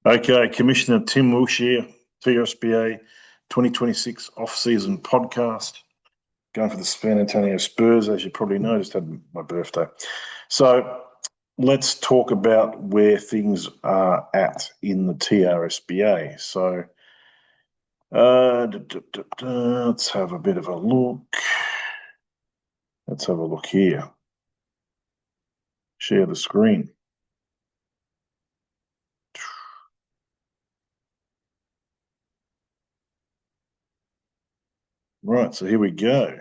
Okay, Commissioner Tim Wilshire, Trsba 2026 off-season podcast. Going for the San Antonio Spurs, as you probably know, just had my birthday. So let's talk about where things are at in the TRSBA. So let's have a bit of a look. Let's have a look here. Share the screen. Right, so here we go.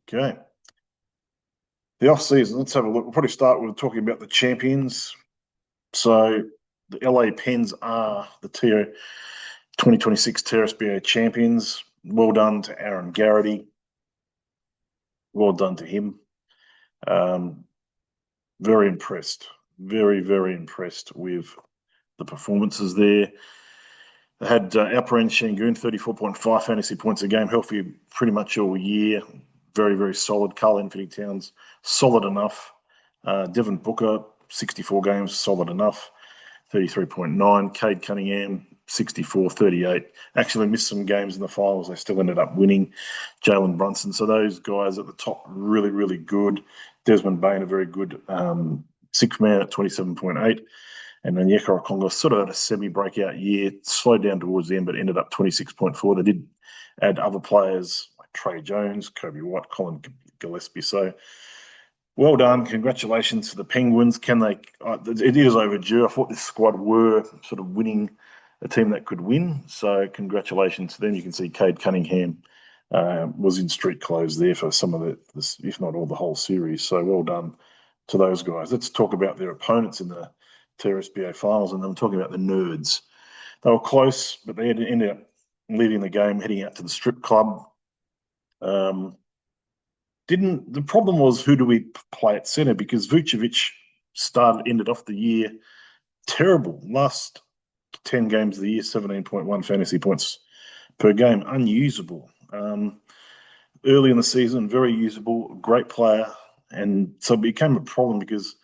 Okay. The off season, let's have a look. We'll probably start with talking about the champions. So the LA Pens are the 2026 TRSBA champions. Well done to Aaron Garrity. Well done to him. Very impressed. Very, very impressed with the performances there. They had Alperen Şengün, 34.5 fantasy points a game, healthy pretty much all year. Very, very solid. Karl-Anthony Towns, solid enough. Devin Booker, 64 games, solid enough. 33.9. Cade Cunningham, 64, 38. Actually missed some games in the finals. They still ended up winning. Jalen Brunson. So those guys at the top, really, really good. Desmond Bain, a very good sixth man at 27.8. And then Yeka Okonga sort of had a semi-breakout year, slowed down towards the end, but ended up 26.4. They did add other players like Trey Jones, Kobe White, Colin Gillespie. So well done. Congratulations to the Penguins. Can they? It is overdue. I thought this squad were sort of winning a team that could win. So congratulations to them. You can see Cade Cunningham was in street clothes there for some of the, if not all, the whole series. So well done to those guys. Let's talk about their opponents in the TRSBA finals, and I'm talking about the Nerds. They were close, but they ended up leaving the game, heading out to the strip club. The problem was, who do we play at centre? Because Vucevic ended off the year terrible. Last 10 games of the year, 17.1 fantasy points per game, unusable. Early in the season, very usable, great player, and so it became a problem because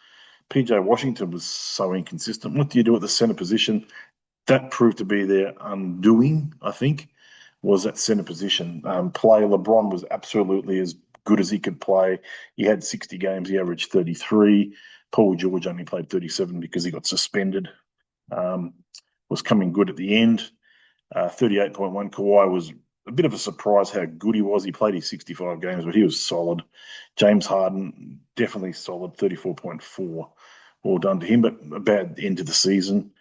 PJ Washington was so inconsistent. What do you do at the centre position? That proved to be their undoing, I think, was that centre position play. LeBron was absolutely as good as he could play. He had 60 games. He averaged 33. Paul George only played 37 because he got suspended. Was coming good at the end. 38.1. Kawhi was a bit of a surprise how good he was. He played his 65 games, but he was solid. James Harden, definitely solid, 34.4. Well done to him, but a bad end to the season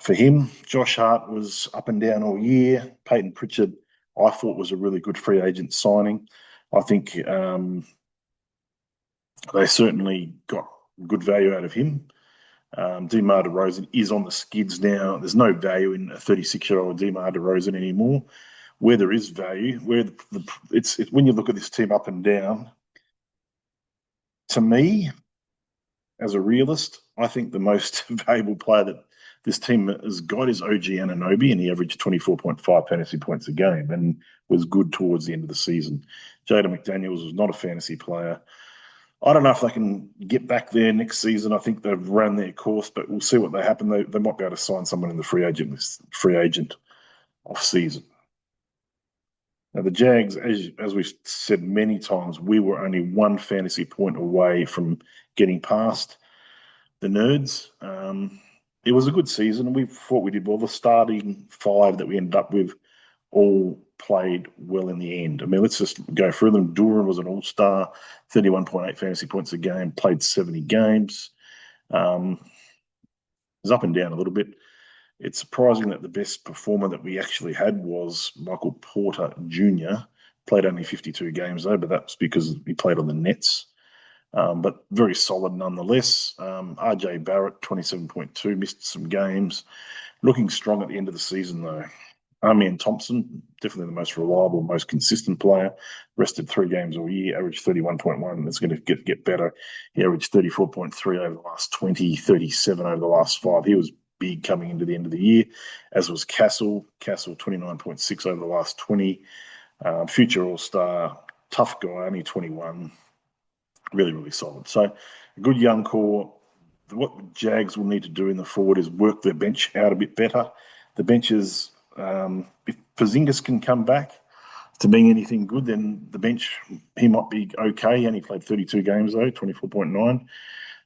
for him. Josh Hart was up and down all year. Peyton Pritchard, I thought, was a really good free agent signing. I think they certainly got good value out of him. DeMar DeRozan is on the skids now. There's no value in a 36-year-old DeMar DeRozan anymore. Where there is value, it's when you look at this team up and down, to me, as a realist, I think the most valuable player that this team has got is OG Anunoby, and he averaged 24.5 fantasy points a game and was good towards the end of the season. Jaden McDaniels was not a fantasy player. I don't know if they can get back there next season. I think they've run their course, but we'll see what they happen. They might be able to sign someone in the free agent off season. Now the Jags, as we've said many times, we were only one fantasy point away from getting past the Nerds. It was a good season. We thought we did well. The starting five that we ended up with all played well in the end. I mean, let's just go through them. Duran was an all-star, 31.8 fantasy points a game, played 70 games. It was up and down a little bit. It's surprising that the best performer that we actually had was Michael Porter Jr. Played only 52 games though, but that's because he played on the Nets. But very solid nonetheless. RJ Barrett, 27.2, missed some games. Looking strong at the end of the season though. Armian Thompson, definitely the most reliable, most consistent player. Rested 3 games all year, averaged 31.1. It's going to get better. He averaged 34.3 over the last 20, 37 over the last 5. He was big coming into the end of the year, as was Castle. Castle, 29.6 over the last 20. Future All-Star Tough guy, only 21. Really, really solid. So a good young core. What Jags will need to do in the forward is work their bench out a bit better. The benches, if Porzingis can come back to being anything good, then the bench, he might be okay. He only played 32 games though, 24.9.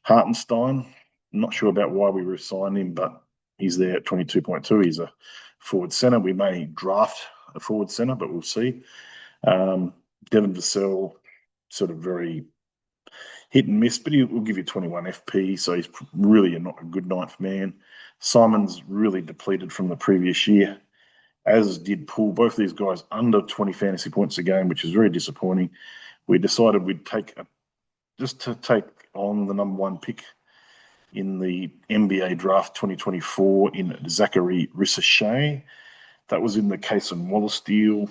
Hartenstein, not sure about why we re-signed him, but he's there at 22.2. He's a forward centre. We may draft a forward centre, but we'll see. Devin Vassell, sort of very hit and miss, but he will give you 21 FP, so he's really not a good ninth man. Simon's really depleted from the previous year, as did Poole. Both these guys under 20 fantasy points a game, which is very disappointing. We decided we'd take on the number one pick in the NBA draft 2024 in Zachary Rissochet. That was in the Cason Wallace deal.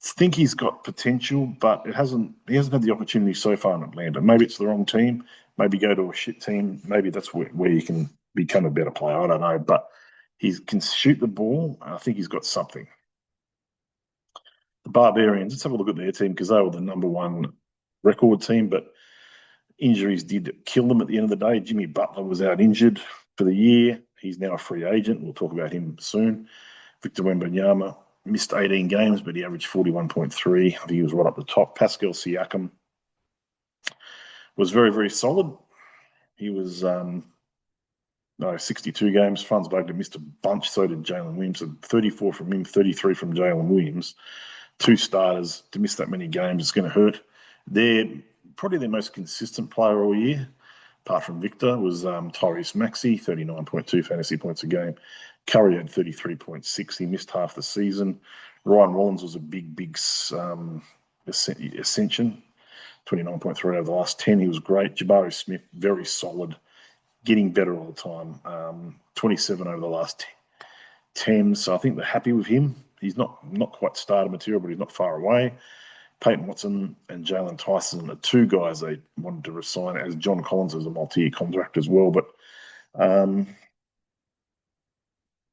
Think he's got potential, but he hasn't had the opportunity so far in Atlanta. Maybe it's the wrong team. Maybe go to a shit team. Maybe that's where you can become a better player. I don't know, but he can shoot the ball. I think he's got something. The Barbarians, let's have a look at their team because they were the number one record team, but injuries did kill them at the end of the day. Jimmy Butler was out injured for the year. He's now a free agent. We'll talk about him soon. Victor Wembanyama missed 18 games, but he averaged 41.3. I think he was right up the top. Pascal Siakam was very, very solid. He was 62 games. Franz Wagner missed a bunch, so did Jalen Williams. So 34 from him, 33 from Jalen Williams. Two starters. To miss that many games, it's going to hurt. They're probably their most consistent player all year, apart from Victor, was Tyrese Maxey, 39.2 fantasy points a game. Curry had 33.6. He missed half the season. Ryan Rollins was a big ascension, 29.3 over the last 10. He was great. Jabari Smith, very solid, getting better all the time. 27 over the last 10. So I think they're happy with him. He's not quite starter material, but he's not far away. Peyton Watson and Jalen Tyson are two guys they wanted to resign, as John Collins is a multi-year contract as well. But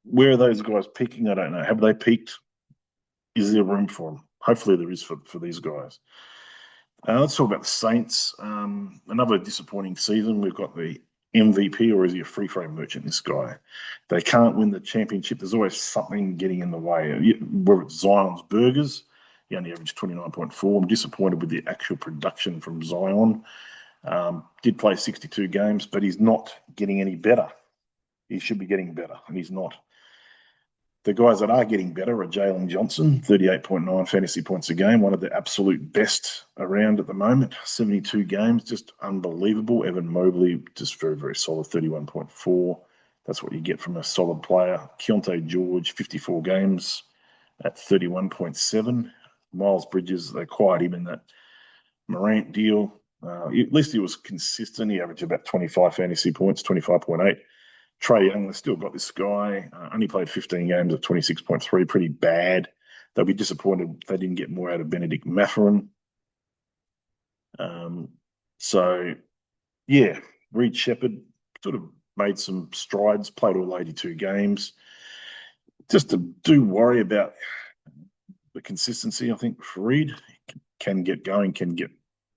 where are those guys peaking? I don't know. Have they peaked? Is there room for them? Hopefully there is for these guys. Let's talk about the Saints. Another disappointing season. We've got the MVP, or is he a free frame merchant, this guy? They can't win the championship. There's always something getting in the way. Whether it's Zion's burgers, he only averaged 29.4. I'm disappointed with the actual production from Zion. Did play 62 games, but he's not getting any better. He should be getting better, and he's not. The guys that are getting better are Jalen Johnson, 38.9 fantasy points a game, one of the absolute best around at the moment. 72 games, just unbelievable. Evan Mobley, just very, very solid, 31.4. That's what you get from a solid player. Keontae George, 54 games at 31.7. Miles Bridges, they acquired him in that Morant deal. At least he was consistent. He averaged about 25 fantasy points, 25.8. Trae Young, they still got this guy. Only played 15 games at 26.3, pretty bad. They'll be disappointed they didn't get more out of Benedict Mathurin. Reed Shepherd sort of made some strides, played all 82 games. Just do worry about the consistency, I think, for Reed. Can get going,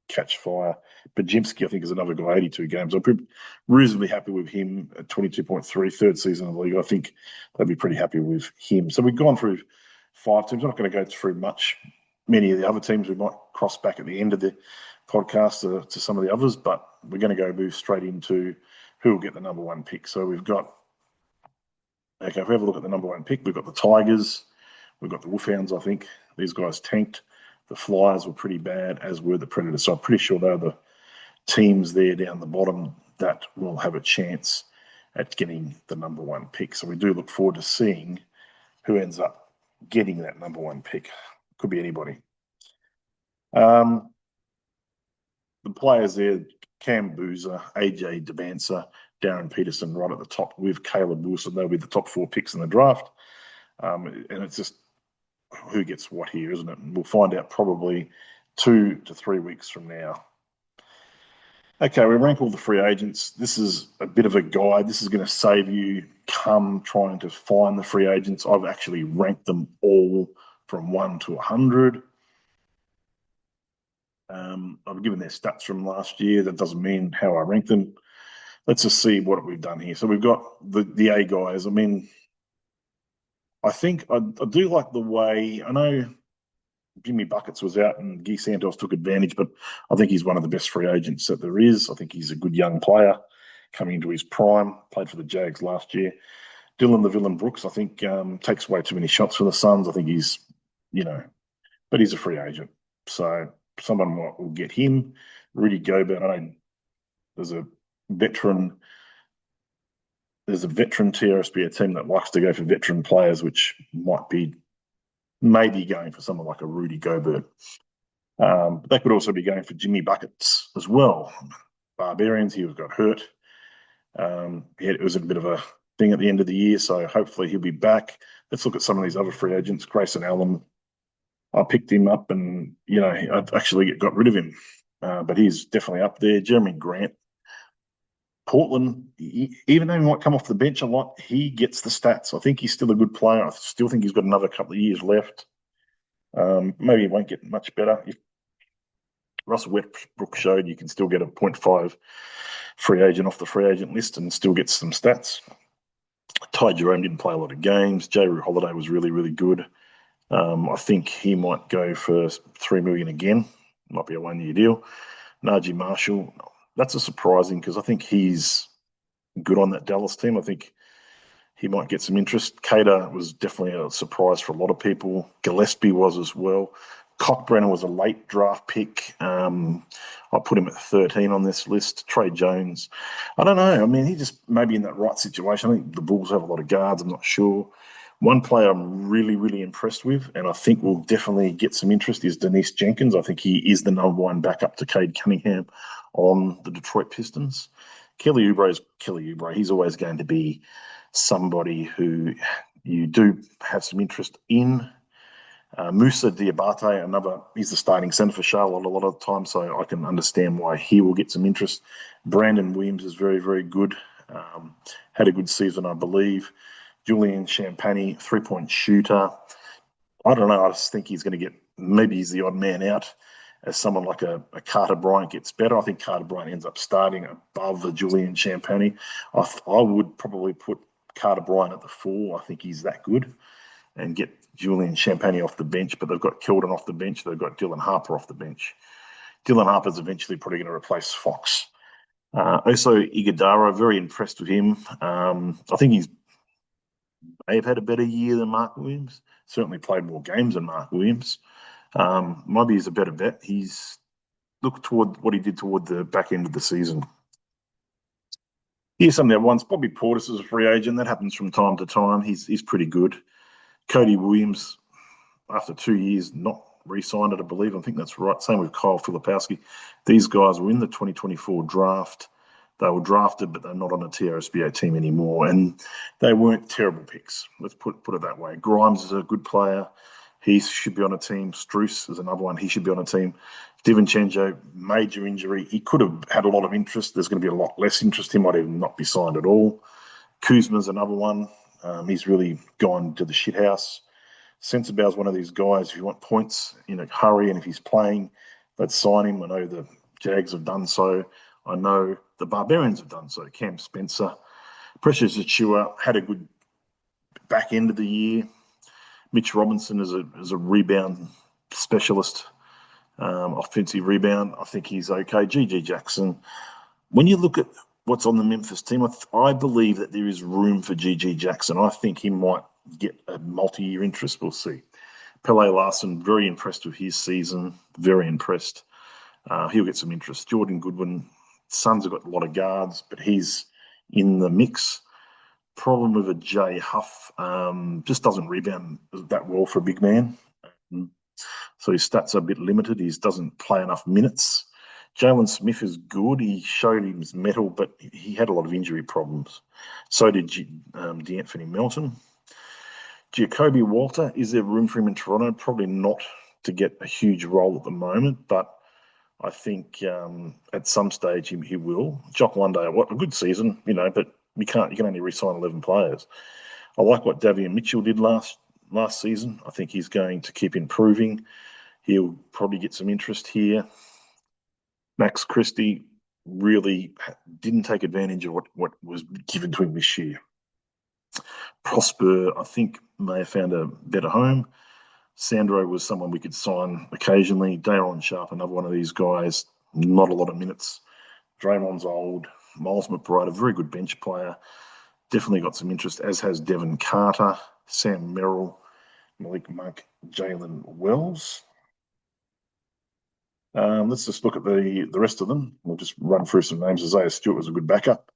catch fire. Bajimski, I think, is another guy, 82 games. I'm reasonably happy with him at 22.3, third season in the league. I think they'd be pretty happy with him. So we've gone through 5 teams. I'm not going to go through many of the other teams. We might cross back at the end of the podcast to some of the others, but we're going to move straight into who will get the number one pick. So if we have a look at the number one pick, we've got the Tigers, we've got the Wolfhounds, I think. These guys tanked. The Flyers were pretty bad, as were the Predators. So I'm pretty sure they're the teams there down the bottom that will have a chance at getting the number one pick. So we do look forward to seeing who ends up getting that number one pick. Could be anybody. The players there, Cam Boozer, AJ DeBancer, Darren Peterson right at the top with Caleb Wilson. They'll be the top 4 picks in the draft. And it's just who gets what here, isn't it? And we'll find out probably 2 to 3 weeks from now. Okay, we rank all the free agents. This is a bit of a guide. This is going to save you come trying to find the free agents. I've actually ranked them all from 1 to 100. I've given their stats from last year. That doesn't mean how I rank them. Let's just see what we've done here. So we've got the A guys. I mean, I think I do like the way, I know Jimmy Buckets was out and Guy Santos took advantage, but I think he's one of the best free agents that there is. I think he's a good young player coming into his prime, played for the Jags last year. Dylan the Villain Brooks, I think, takes way too many shots for the Suns. I think he's, but he's a free agent. So someone will get him. Rudy Gobert, I know there's a veteran TRSB team that likes to go for veteran players, which might be maybe going for someone like a Rudy Gobert. They could also be going for Jimmy Buckets as well. Barbarians, he got hurt. It was a bit of a thing at the end of the year, so hopefully he'll be back. Let's look at some of these other free agents. Grayson Allen, I picked him up and, I actually got rid of him. But he's definitely up there. Jeremy Grant, Portland, even though he might come off the bench a lot, he gets the stats. I think he's still a good player. I still think he's got another couple of years left. Maybe he won't get much better. If Russell Westbrook showed you can still get a 0.5 free agent off the free agent list and still get some stats. Ty Jerome didn't play a lot of games. J. Rue Holiday was really, really good. I think he might go for $3 million again. Might be a 1-year deal. Najee Marshall, that's a surprising because I think he's good on that Dallas team. I think he might get some interest. Cater was definitely a surprise for a lot of people. Gillespie was as well. Cockbrenner was a late draft pick. I put him at 13 on this list. Trey Jones, I don't know. I mean, he just maybe in that right situation. I think the Bulls have a lot of guards. I'm not sure. One player I'm really, really impressed with, and I think will definitely get some interest, is Denise Jenkins. I think he is the number one backup to Cade Cunningham on the Detroit Pistons. Kelly Oubre is Kelly Oubre. He's always going to be somebody who you do have some interest in. Musa Diabate, he's the starting centre for Charlotte a lot of the time, so I can understand why he will get some interest. Brandon Williams is very, very good. Had a good season, I believe. Julian Champagny, 3-point shooter. I don't know. I just think he's going to get, maybe he's the odd man out as someone like a Carter Bryant gets better. I think Carter Bryant ends up starting above the Julian Champagny. I would probably put Carter Bryant at the 4. I think he's that good, and get Julian Champagny off the bench. But they've got Keldon off the bench. They've got Dylan Harper off the bench. Dylan Harper's eventually probably going to replace Fox. Oso Iguodala, very impressed with him. I think he's may have had a better year than Mark Williams. Certainly played more games than Mark Williams. Maybe he's a better bet. He's looked toward what he did toward the back end of the season. Here's some of the other ones. Bobby Portis is a free agent. That happens from time to time. He's pretty good. Cody Williams, after 2 years, not re-signed it, I believe. I think that's right. Same with Kyle Filipowski. These guys were in the 2024 draft. They were drafted, but they're not on a TRSBA team anymore. And they weren't terrible picks. Let's put it that way. Grimes is a good player. He should be on a team. Struess is another one. He should be on a team. DiVincenzo, major injury. He could have had a lot of interest. There's going to be a lot less interest. He might even not be signed at all. Kuzma's another one. He's really gone to the shithouse. Sensabaug's one of these guys, if you want points in a hurry and if he's playing, let's sign him. I know the Jags have done so. I know the Barbarians have done so. Cam Spencer. Precious Achiuwa had a good back end of the year. Mitch Robinson is a rebound specialist, offensive rebound. I think he's okay. GG Jackson. When you look at what's on the Memphis team, I believe that there is room for GG Jackson. I think he might get a multi-year interest. We'll see. Pele Larson, very impressed with his season. Very impressed. He'll get some interest. Jordan Goodwin, Suns have got a lot of guards, but he's in the mix. Problem with a Jay Huff, just doesn't rebound that well for a big man. So his stats are a bit limited. He doesn't play enough minutes. Jalen Smith is good. He showed his mettle, but he had a lot of injury problems. So did D'Anthony Melton. Jacoby Walter, is there room for him in Toronto? Probably not to get a huge role at the moment, but I think at some stage he will. Jock Lunday, what a good season, but you can only re-sign 11 players. I like what Davion Mitchell did last season. I think he's going to keep improving. He'll probably get some interest here. Max Christie really didn't take advantage of what was given to him this year. Prosper, I think, may have found a better home. Sandro was someone we could sign occasionally. Daron Sharp, another one of these guys, not a lot of minutes. Draymond's old. Miles McBride, a very good bench player. Definitely got some interest, as has Devin Carter, Sam Merrill, Malik Monk, Jalen Wells. Let's just look at the rest of them. We'll just run through some names. Isaiah Stewart was a good backup.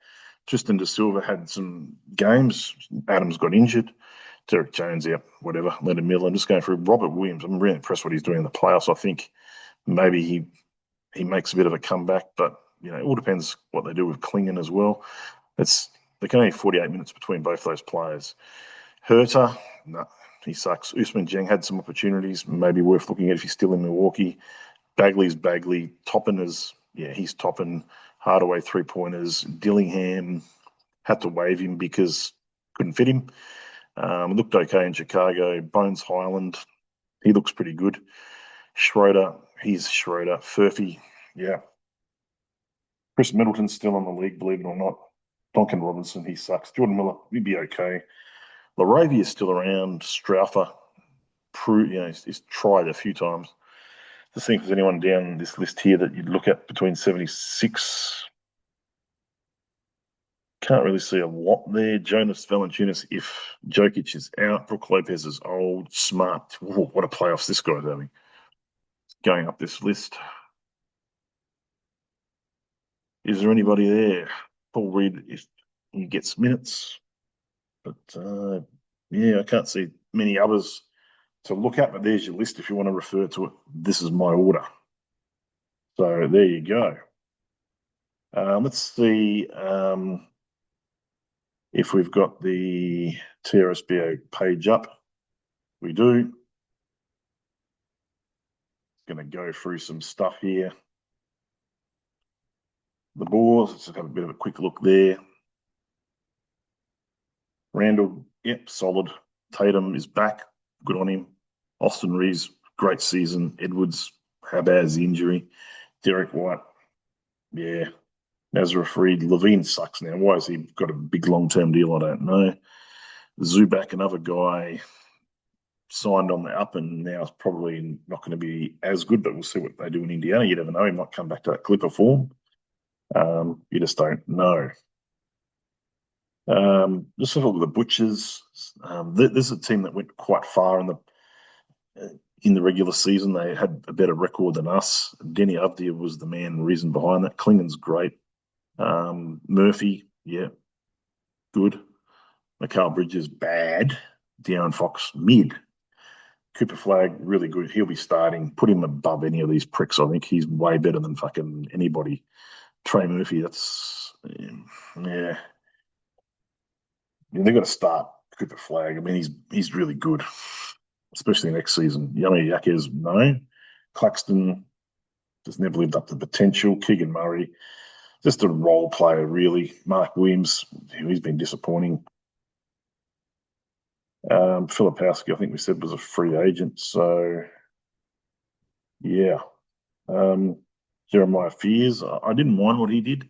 Tristan Da Silva had some games. Adams got injured. Derek Jones, yeah, whatever. Leonard Miller. I'm just going through Robert Williams. I'm really impressed what he's doing in the playoffs. I think maybe he makes a bit of a comeback, but it all depends what they do with Klingon as well. There can only 48 minutes between both those players. Herter, no, he sucks. Usman Jeng had some opportunities, maybe worth looking at if he's still in Milwaukee. Bagley's Bagley. Toppin he's Toppin. Hardaway 3-pointers. Dillingham had to waive him because couldn't fit him. Looked okay in Chicago. Bones Highland, he looks pretty good. Schroeder, he's Schroeder. Furphy, yeah. Chris Middleton's still on the league, believe it or not. Duncan Robinson, he sucks. Jordan Miller, he'd be okay. Laravia is still around. Strauffer, he's tried a few times. Just think if there's anyone down this list here that you'd look at between 76. Can't really see a lot there. Jonas Valanciunas, if Jokic is out. Brook Lopez is old. Smart. Ooh, what a playoffs this guy's having. Going up this list. Is there anybody there? Paul Reed, if he gets minutes. But I can't see many others to look at. But there's your list if you want to refer to it. This is my order. So there you go. Let's see if we've got the TRSBO page up. We do. Going to go through some stuff here. The Boars, let's just have a bit of a quick look there. Randall, yep, solid. Tatum is back. Good on him. Austin Reeves, great season. Edwards, how bad is the injury? Derek White, yeah. Nazareth Reed, Levine sucks now. Why has he got a big long-term deal? I don't know. Zubac, another guy, signed on the up and now it's probably not going to be as good, but we'll see what they do in Indiana. You never know. He might come back to that Clipper form. You just don't know. Just look at the Butchers. This is a team that went quite far in the regular season. They had a better record than us. Denny Avdia was the reason behind that. Klingon's great. Murphy, yeah, good. Mikal Bridges, bad. De'Aaron Fox, mid. Cooper Flag, really good. He'll be starting. Put him above any of these pricks. I think he's way better than fucking anybody. Trey Murphy, yeah. They've got to start Cooper Flag. I mean, he's really good, especially next season. Yami Yakez, no. Claxton just never lived up to potential. Keegan Murray, just a role player, really. Mark Williams, he's been disappointing. Filipowski, I think we said, was a free agent. So, yeah. Jeremiah Fears, I didn't mind what he did.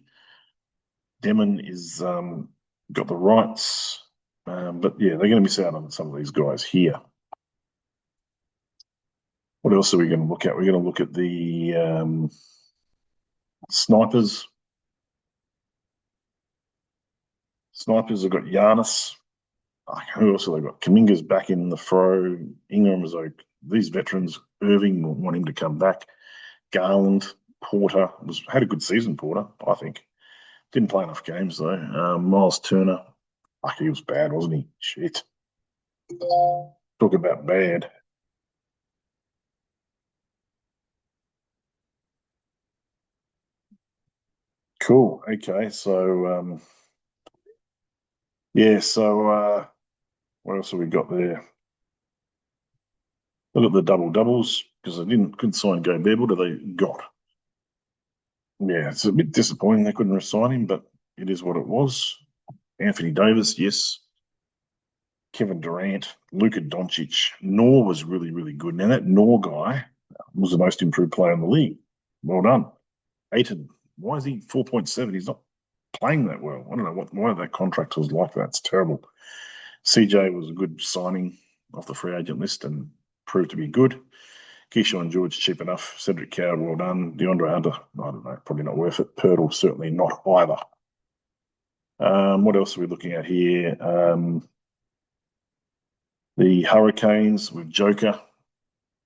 Demon is got the rights. But, yeah, they're going to miss out on some of these guys here. What else are we going to look at? We're going to look at the snipers. Snipers have got Giannis. Who else have they got? Kaminga's back in the throw. Ingram is like these veterans. Irving want him to come back. Garland, Porter had a good season. Porter, I think, didn't play enough games though. Miles Turner, he was bad, wasn't he? Shit. Talk about bad. Cool. Okay, so yeah. So what else have we got there? Look at the double doubles because they couldn't sign Gobert. What have they got? Yeah, it's a bit disappointing they couldn't resign him, but it is what it was. Anthony Davis, yes. Kevin Durant, Luka Doncic. Nor was really, really good. Now, that Nor guy was the most improved player in the league. Well done. Aiton. Why is he 4.7? He's not playing that well. I don't know why that contract was like that. It's terrible. CJ was a good signing off the free agent list and proved to be good. Keyshawn George, cheap enough. Cedric Coward, well done. DeAndre Hunter, I don't know, probably not worth it. Pirtle, certainly not either. What else are we looking at here? The Hurricanes with Joker,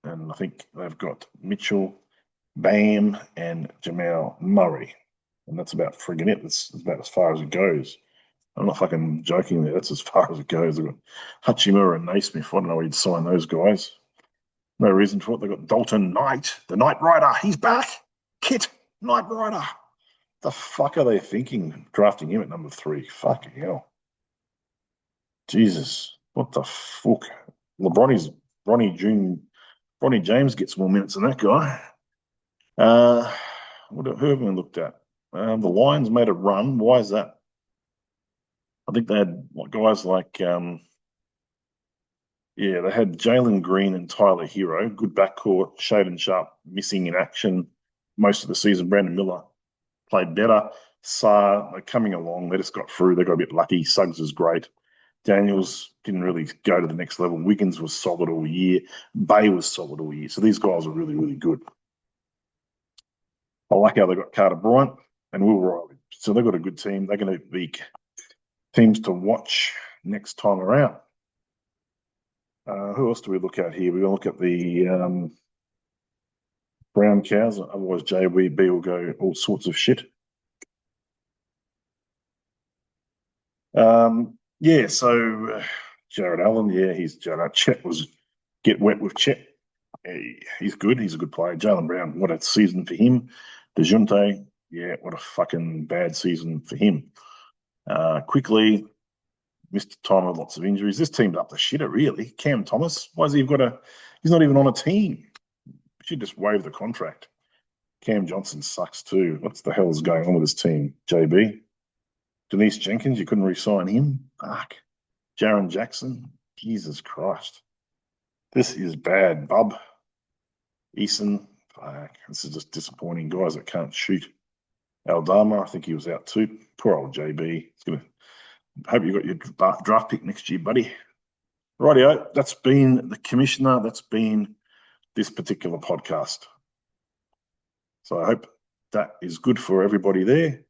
and I think they've got Mitchell, Bam, and Jamal Murray. And that's about friggin' it. That's about as far as it goes. I'm not fucking joking there. That's as far as it goes. They've got Hachimura and Naismith. I don't know where you'd sign those guys. No reason for it. They've got Dalton Knight, the Knight Rider. He's back. Kit, Knight Rider. The fuck are they thinking drafting him at number 3? Fucking hell. Jesus. What the fuck? Bronny James gets more minutes than that guy. Who have we looked at? The Lions made a run. Why is that? I think they had guys like, they had Jalen Green and Tyler Hero, good backcourt. Shaden Sharp missing in action most of the season. Brandon Miller played better. They're coming along. They just got through. They got a bit lucky. Suggs is great. Daniels didn't really go to the next level. Wiggins was solid all year. Bay was solid all year. So these guys are really, really good. I like how they got Carter Bryant and Will Riley. So they've got a good team. They're going to be teams to watch next time around. Who else do we look at here? We're going to look at the Brown Cows. Otherwise, JWB will go all sorts of shit. So Jared Allen, he's Jared. Chet was get wet with Chet. He's good. He's a good player. Jaylen Brown, what a season for him. DeJounte, what a fucking bad season for him. Quickly, missed time with lots of injuries. This team's up to shitter, really. Cam Thomas, why has he he's not even on a team. We should just waive the contract. Cam Johnson sucks too. What the hell is going on with this team? JB? Denise Jenkins, you couldn't re-sign him? Fuck. Jaron Jackson? Jesus Christ. This is bad, bub. Eason, fuck. This is just disappointing. Guys that can't shoot. Aldama, I think he was out too. Poor old JB. Hope you got your draft pick next year, buddy. Rightio, that's been the commissioner. That's been this particular podcast. So I hope that is good for everybody there.